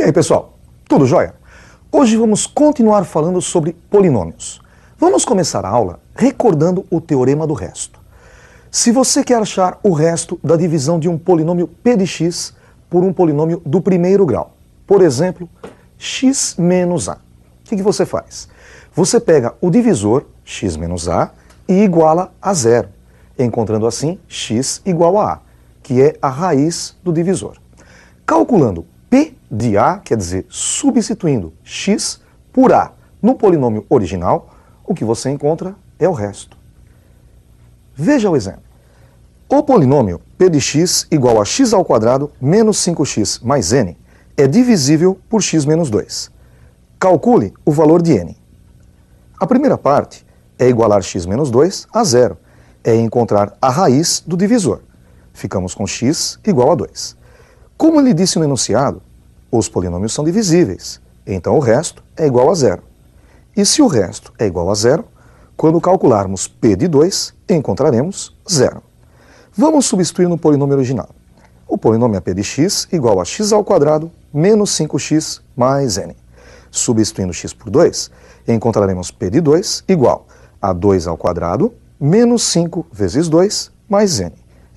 E aí, pessoal, tudo jóia? Hoje vamos continuar falando sobre polinômios. Vamos começar a aula recordando o teorema do resto. Se você quer achar o resto da divisão de um polinômio p de x por um polinômio do primeiro grau, por exemplo, x menos a, o que você faz? Você pega o divisor, x menos a, e iguala a zero, encontrando assim x igual a, que é a raiz do divisor. Calculando p de a, quer dizer, substituindo x por a no polinômio original, o que você encontra é o resto. Veja o exemplo. O polinômio p de x igual a x ao quadrado menos 5x mais n é divisível por x menos 2. Calcule o valor de n. A primeira parte é igualar x menos 2 a zero, é encontrar a raiz do divisor. Ficamos com x igual a 2. Como ele disse no enunciado, os polinômios são divisíveis, então o resto é igual a zero. E se o resto é igual a zero, quando calcularmos p de 2, encontraremos zero. Vamos substituir no polinômio original. O polinômio é p de x igual a x ao quadrado menos 5x mais n. Substituindo x por 2, encontraremos p de 2 igual a 2 ao quadrado menos 5 vezes 2 mais n.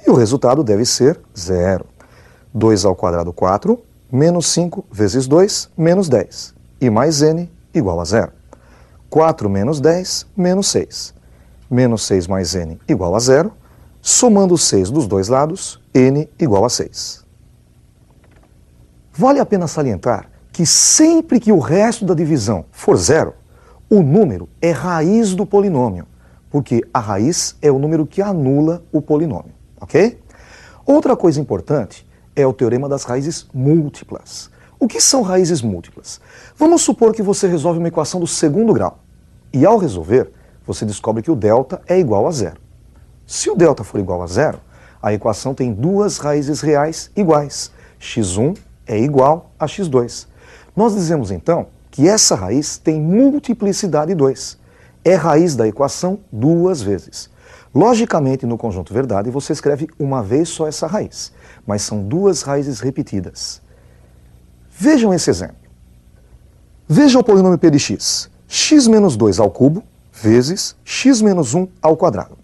E o resultado deve ser zero. 2 ao quadrado 4, menos 5 vezes 2, menos 10. E mais n igual a zero. 4 menos 10, menos 6. Menos 6 mais n igual a zero. Somando 6 dos dois lados, n igual a 6. Vale a pena salientar que sempre que o resto da divisão for zero, o número é raiz do polinômio, porque a raiz é o número que anula o polinômio, ok? Outra coisa importante é o teorema das raízes múltiplas. O que são raízes múltiplas? Vamos supor que você resolve uma equação do segundo grau, e ao resolver, você descobre que o delta é igual a zero. Se o delta for igual a zero, a equação tem duas raízes reais iguais. x1 é igual a x2. Nós dizemos então que essa raiz tem multiplicidade 2. É raiz da equação duas vezes. Logicamente, no conjunto verdade, você escreve uma vez só essa raiz, mas são duas raízes repetidas. Vejam esse exemplo. Veja o polinômio p de x. X menos 2 ao cubo vezes x menos 1 ao quadrado.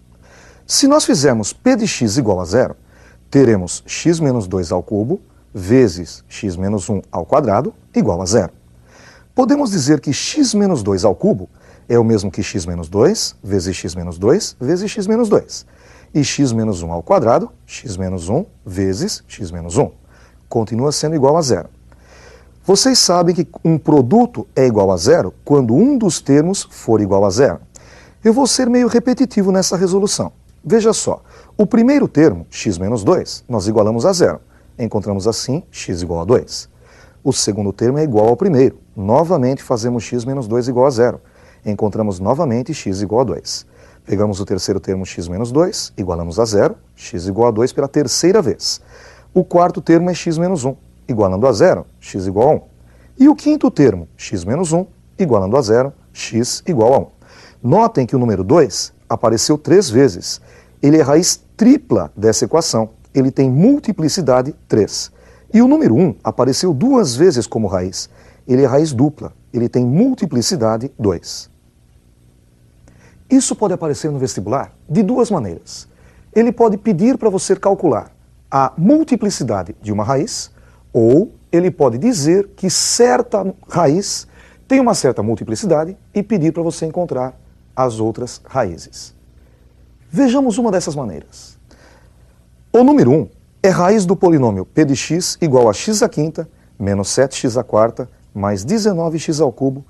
Se nós fizermos p de x igual a zero, teremos x menos 2 ao cubo vezes x menos 1 ao quadrado igual a zero. Podemos dizer que x menos 2 ao cubo é o mesmo que x menos 2 vezes x menos 2 vezes x menos 2. E x menos 1 ao quadrado, x menos 1 vezes x menos 1. Continua sendo igual a zero. Vocês sabem que um produto é igual a zero quando um dos termos for igual a zero. Eu vou ser meio repetitivo nessa resolução. Veja só, o primeiro termo, x menos 2, nós igualamos a zero. Encontramos assim x igual a 2. O segundo termo é igual ao primeiro. Novamente fazemos x menos 2 igual a zero. Encontramos novamente x igual a 2. Pegamos o terceiro termo, x menos 2, igualamos a zero, x igual a 2 pela terceira vez. O quarto termo é x menos 1, igualando a zero, x igual a 1. E o quinto termo, x menos 1, igualando a zero, x igual a 1. Notem que o número 2 apareceu 3 vezes. Ele é raiz tripla dessa equação. Ele tem multiplicidade 3. E o número 1 apareceu 2 vezes como raiz. Ele é raiz dupla. Ele tem multiplicidade 2. Isso pode aparecer no vestibular de duas maneiras. Ele pode pedir para você calcular a multiplicidade de uma raiz, ou ele pode dizer que certa raiz tem uma certa multiplicidade e pedir para você encontrar as outras raízes. Vejamos uma dessas maneiras. O número 1 é raiz do polinômio p de x igual a x à quinta menos 7x à quarta mais 19x ao cubo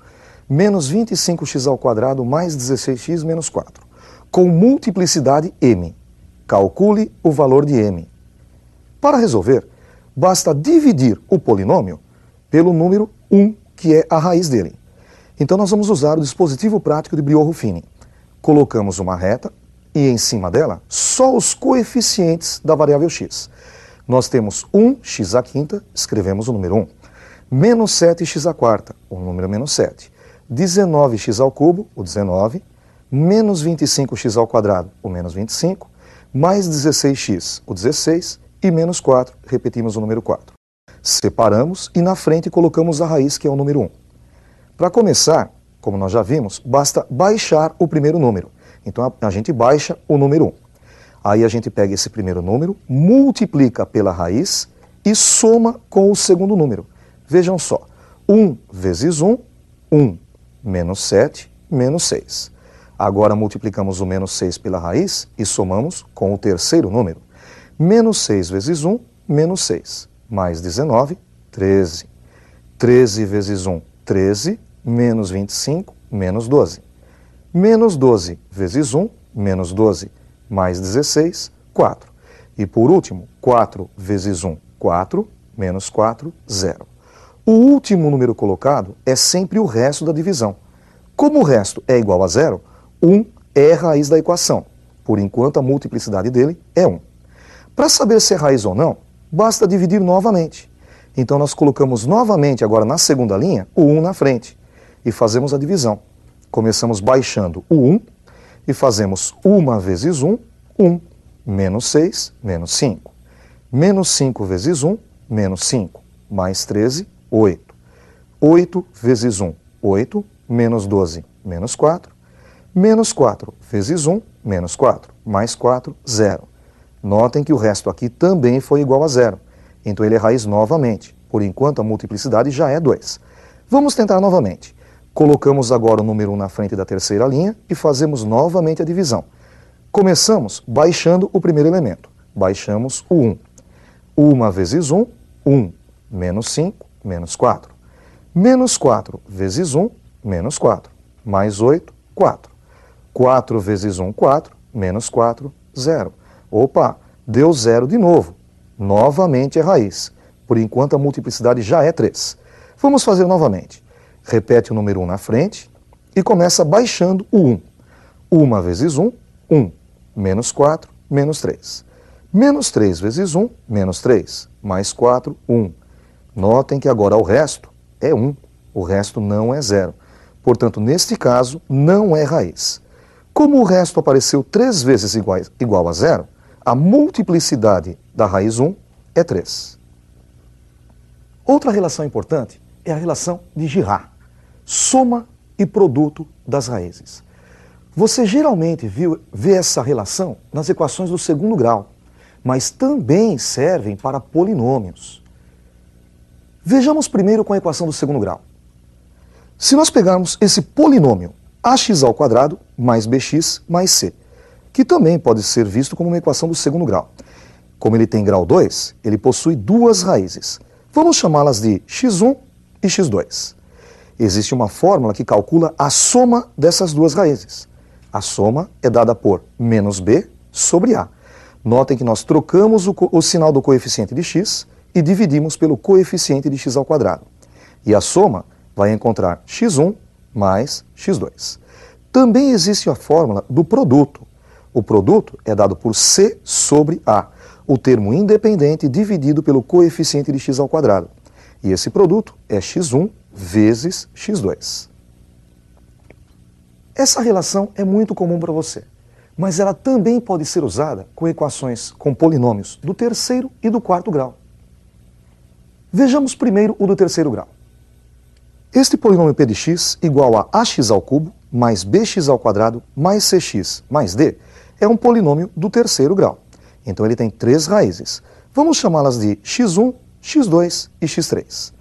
menos 25x ao quadrado mais 16x menos 4, com multiplicidade m. Calcule o valor de m. Para resolver, basta dividir o polinômio pelo número 1, que é a raiz dele. Então nós vamos usar o dispositivo prático de Briot-Ruffini. Colocamos uma reta e em cima dela só os coeficientes da variável x. Nós temos 1x à quinta, escrevemos o número 1. Menos 7x à quarta, o número menos 7. 19x ao cubo, o 19. Menos 25x ao quadrado, o menos 25. Mais 16x, o 16. E menos 4, repetimos o número 4. Separamos e na frente colocamos a raiz, que é o número 1. Para começar, como nós já vimos, basta baixar o primeiro número. Então a gente baixa o número 1. Aí a gente pega esse primeiro número, multiplica pela raiz e soma com o segundo número. Vejam só, 1 vezes 1, 1, menos 7, menos 6. Agora multiplicamos o menos 6 pela raiz e somamos com o terceiro número. Menos 6 vezes 1, menos 6. Mais 19, 13. 13 vezes 1, 13. Menos 25, menos 12. Menos 12 vezes 1, menos 12. Mais 16, 4. E por último, 4 vezes 1, 4. Menos 4, 0. O último número colocado é sempre o resto da divisão. Como o resto é igual a 0, 1 é a raiz da equação. Por enquanto, a multiplicidade dele é 1. Para saber se é raiz ou não, basta dividir novamente. Então, nós colocamos novamente, agora na segunda linha, o 1 na frente. E fazemos a divisão. Começamos baixando o 1 e fazemos 1 vezes 1, 1. Menos 6, menos 5. Menos 5 vezes 1, menos 5. Mais 13, 8. 8 vezes 1, 8. Menos 12, menos 4. Menos 4 vezes 1, menos 4. Mais 4, 0. Notem que o resto aqui também foi igual a 0. Então ele é raiz novamente. Por enquanto a multiplicidade já é 2. Vamos tentar novamente. Colocamos agora o número 1 na frente da terceira linha e fazemos novamente a divisão. Começamos baixando o primeiro elemento. Baixamos o 1. 1 vezes 1, 1. Menos 5, menos 4. Menos 4 vezes 1, menos 4. Mais 8, 4. 4 vezes 1, 4. Menos 4, 0. Opa, deu 0 de novo. Novamente é raiz. Por enquanto a multiplicidade já é 3. Vamos fazer novamente. Repete o número 1 na frente e começa baixando o 1. 1 vezes 1, 1. Menos 4, menos 3. Menos 3 vezes 1, menos 3. Mais 4, 1. Notem que agora o resto é 1. O resto não é 0. Portanto, neste caso, não é raiz. Como o resto apareceu 3 vezes igual a 0, a multiplicidade da raiz 1 é 3. Outra relação importante é a relação de Girard. Soma e produto das raízes. Você geralmente vê essa relação nas equações do segundo grau, mas também servem para polinômios. Vejamos primeiro com a equação do segundo grau. Se nós pegarmos esse polinômio ax² mais bx mais c, que também pode ser visto como uma equação do segundo grau. Como ele tem grau 2, ele possui duas raízes. Vamos chamá-las de x1 e x2. Existe uma fórmula que calcula a soma dessas duas raízes. A soma é dada por menos b sobre a. Notem que nós trocamos o sinal do coeficiente de x e dividimos pelo coeficiente de x². E a soma vai encontrar x1 mais x2. Também existe a fórmula do produto. O produto é dado por c sobre a, o termo independente dividido pelo coeficiente de x². E esse produto é x1 vezes x2. Essa relação é muito comum para você, mas ela também pode ser usada com equações com polinômios do terceiro e do quarto grau. Vejamos primeiro o do terceiro grau. Este polinômio p de x igual a ax³ mais bx² mais cx mais d é um polinômio do terceiro grau. Então ele tem três raízes. Vamos chamá-las de x1, x2 e x3.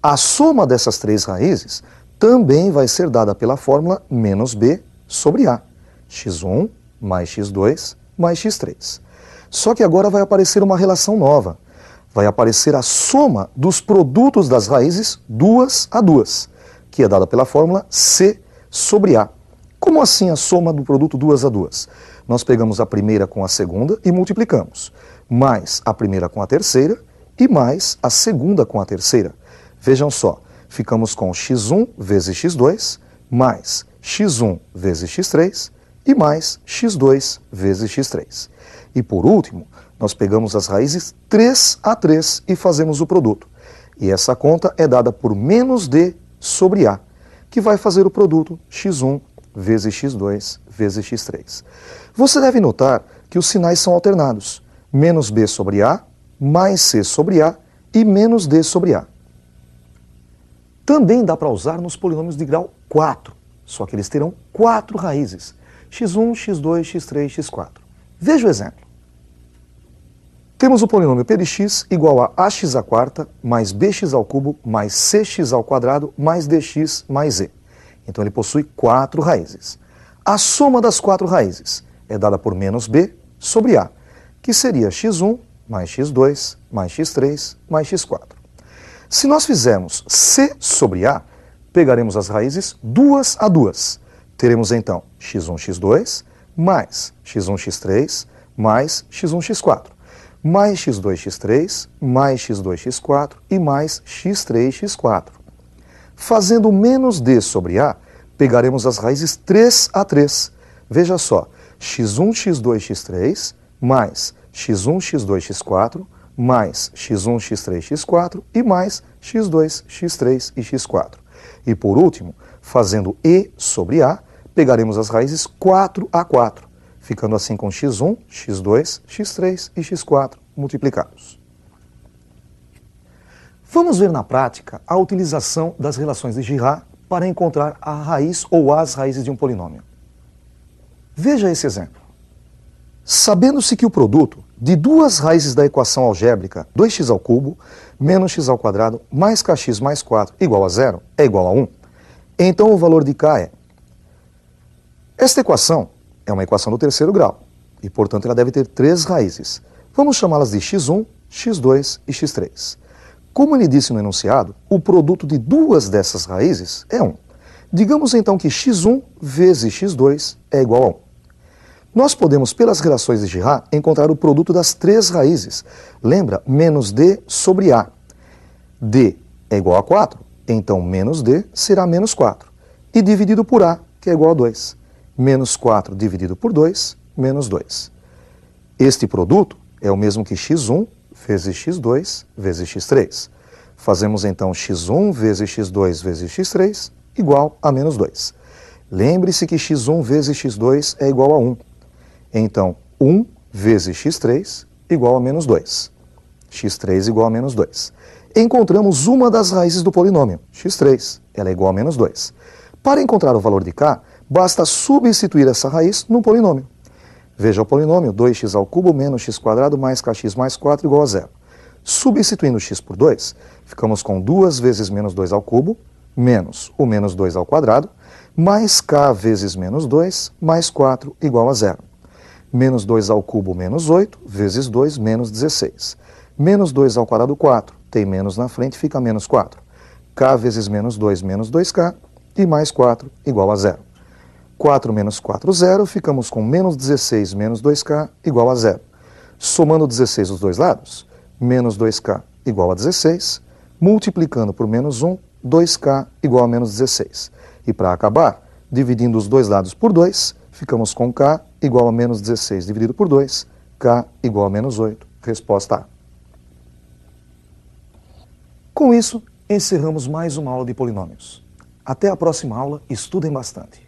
A soma dessas três raízes também vai ser dada pela fórmula menos b sobre a. x1 mais x2 mais x3. Só que agora vai aparecer uma relação nova. Vai aparecer a soma dos produtos das raízes duas a duas, que é dada pela fórmula c sobre a. Como assim a soma do produto duas a duas? Nós pegamos a primeira com a segunda e multiplicamos, mais a primeira com a terceira e mais a segunda com a terceira. Vejam só, ficamos com x1 vezes x2, mais x1 vezes x3 e mais x2 vezes x3. E por último, nós pegamos as raízes 3 a 3 e fazemos o produto. E essa conta é dada por menos d sobre a, que vai fazer o produto x1 vezes x2 vezes x3. Você deve notar que os sinais são alternados. Menos b sobre a, mais c sobre a e menos d sobre a. Também dá para usar nos polinômios de grau 4, só que eles terão 4 raízes, x1, x2, x3, x4. Veja o exemplo. Temos o polinômio p de x igual a ax à quarta mais bx ao cubo mais cx ao quadrado mais dx mais e. Então ele possui 4 raízes. A soma das 4 raízes é dada por menos b sobre a, que seria x1 mais x2 mais x3 mais x4. Se nós fizermos c sobre a, pegaremos as raízes duas a duas. Teremos então x1, x2 mais x1, x3 mais x1, x4, mais x2, x3 mais x2, x4 e mais x3, x4. Fazendo menos d sobre a, pegaremos as raízes 3 a 3. Veja só, x1, x2, x3 mais x1, x2, x4 mais x1, x3, x4 e mais x2, x3 e x4. E por último, fazendo e sobre a, pegaremos as raízes 4 a 4, ficando assim com x1, x2, x3 e x4 multiplicados. Vamos ver na prática a utilização das relações de Girard para encontrar a raiz ou as raízes de um polinômio. Veja esse exemplo. Sabendo-se que o produto de duas raízes da equação algébrica 2x ao cubo menos x ao quadrado mais kx mais 4 igual a 0 é igual a 1, então o valor de k é... Esta equação é uma equação do terceiro grau e, portanto, ela deve ter 3 raízes. Vamos chamá-las de x1, x2 e x3. Como ele disse no enunciado, o produto de duas dessas raízes é 1. Digamos então que x1 vezes x2 é igual a 1. Nós podemos, pelas relações de Girard, encontrar o produto das 3 raízes. Lembra? Menos d sobre a. d é igual a 4, então menos d será menos 4. E dividido por a, que é igual a 2. Menos 4 dividido por 2, menos 2. Este produto é o mesmo que x1 vezes x2 vezes x3. Fazemos então x1 vezes x2 vezes x3 igual a menos 2. Lembre-se que x1 vezes x2 é igual a 1. Então, 1 vezes x3 igual a menos 2. x3 igual a menos 2. Encontramos uma das raízes do polinômio, x3. Ela é igual a menos 2. Para encontrar o valor de k, basta substituir essa raiz no polinômio. Veja o polinômio 2x ao cubo menos x quadrado mais kx mais 4 igual a 0. Substituindo x por 2, ficamos com 2 vezes menos 2 ao cubo, menos o menos 2 ao quadrado, mais k vezes menos 2, mais 4 igual a 0. Menos 2 ao cubo menos 8, vezes 2 menos 16. Menos 2 ao quadrado 4, tem menos na frente, fica menos 4. K vezes menos 2, menos 2k, e mais 4 igual a 0. 4 menos 4, 0, ficamos com menos 16 menos 2k igual a 0. Somando 16 dos dois lados, menos 2k igual a 16, multiplicando por menos 1, 2k igual a menos 16. E para acabar, dividindo os dois lados por 2, ficamos com k igual a menos 16 dividido por 2, k igual a menos 8. Resposta A. Com isso, encerramos mais uma aula de polinômios. Até a próxima aula, estudem bastante.